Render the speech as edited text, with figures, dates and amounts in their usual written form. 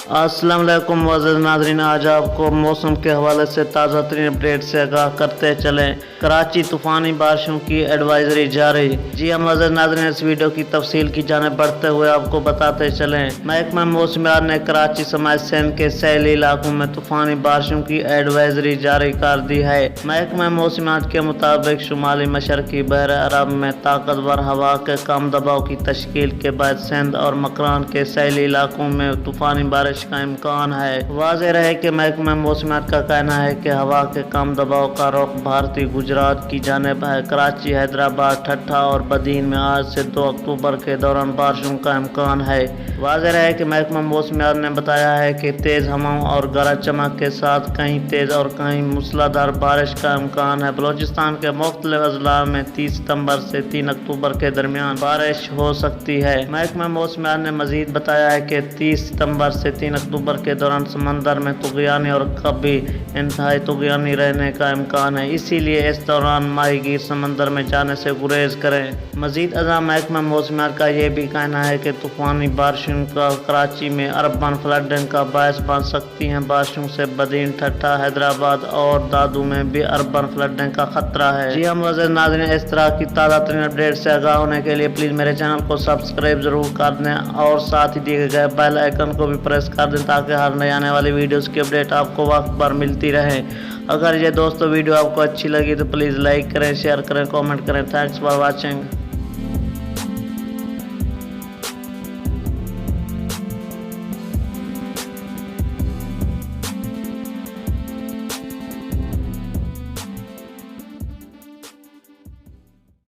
अस्सलाम वालेकुम मुअज़्ज़िज़ नाज़रीन, आज आपको मौसम के हवाले से ताज़ा तरीन अपडेट से आगाह करते चलें। कराची तूफ़ानी बारिशों की एडवाइजरी जारी। जी हम मुअज़्ज़िज़ नाज़रीन, इस वीडियो की तफसील की जानिब बढ़ते हुए आपको बताते चलें। महकमा मौसमियात ने कराची समेत सिंध के सैली इलाकों में तूफ़ानी बारिशों की एडवाइजरी जारी कर दी है। महकमा मौसमियात के मुताबिक शुमाली मशरकी बहर अरब में ताकतवर हवा के कम दबाव की तश्कील के बाद सिंध और मकरान के सैली इलाकों में तूफ़ानी बारिश का इम्कान है। वाज़ेह रहे कि महकमा मौसमियात का कहना है कि हवा के कम दबाव का रुख भारतीय गुजरात की जानिब है। कराची, हैदराबाद, ठट्ठा और बदीन में आज से 2 अक्टूबर के दौरान बारिशों का इम्कान है। वाज़ेह रहे कि महकमा मौसमियात ने बताया है कि तेज़ हवाओं और गरज चमक के साथ कहीं तेज़ और कहीं मूसलाधार बारिश का इम्कान है। बलोचिस्तान के मुख्तलिफ अजला में 30 सितंबर से 3 अक्टूबर के दरमियान बारिश हो सकती है। महकमा मौसमियात ने मजीद बताया है कि 30 सितंबर से 3 अक्टूबर के दौरान समंदर में तुग़यानी और कभी इंतहाई तुग़यानी रहने का इम्कान है, इसीलिए इस दौरान माहीगीर समंदर में जाने से गुरेज करें। मजीद अज़ा महकमा मौसमियात का यह भी कहना है कि तूफ़ानी बारिशों का कराची में अर्बन फ्लडिंग का बायस बन सकती हैं। बारिशों से बदीन, ठट्ठा, हैदराबाद और दादू में भी अर्बन फ्लडिंग का खतरा है। जी हम मुअज़्ज़िज़ नाज़रीन, इस तरह की ताज़ा तरीन अपडेट से आगाह होने के लिए प्लीज़ मेरे चैनल को सब्सक्राइब ज़रूर कर दें और साथ ही दिए गए बेल आइकन को भी प्रेस कर दें ताकि हर नई आने वाली वीडियोस की अपडेट आपको वक्त पर मिलती रहे। अगर ये दोस्तों वीडियो आपको अच्छी लगी तो प्लीज़ लाइक करें, शेयर करें, कमेंट करें। Thanks for watching.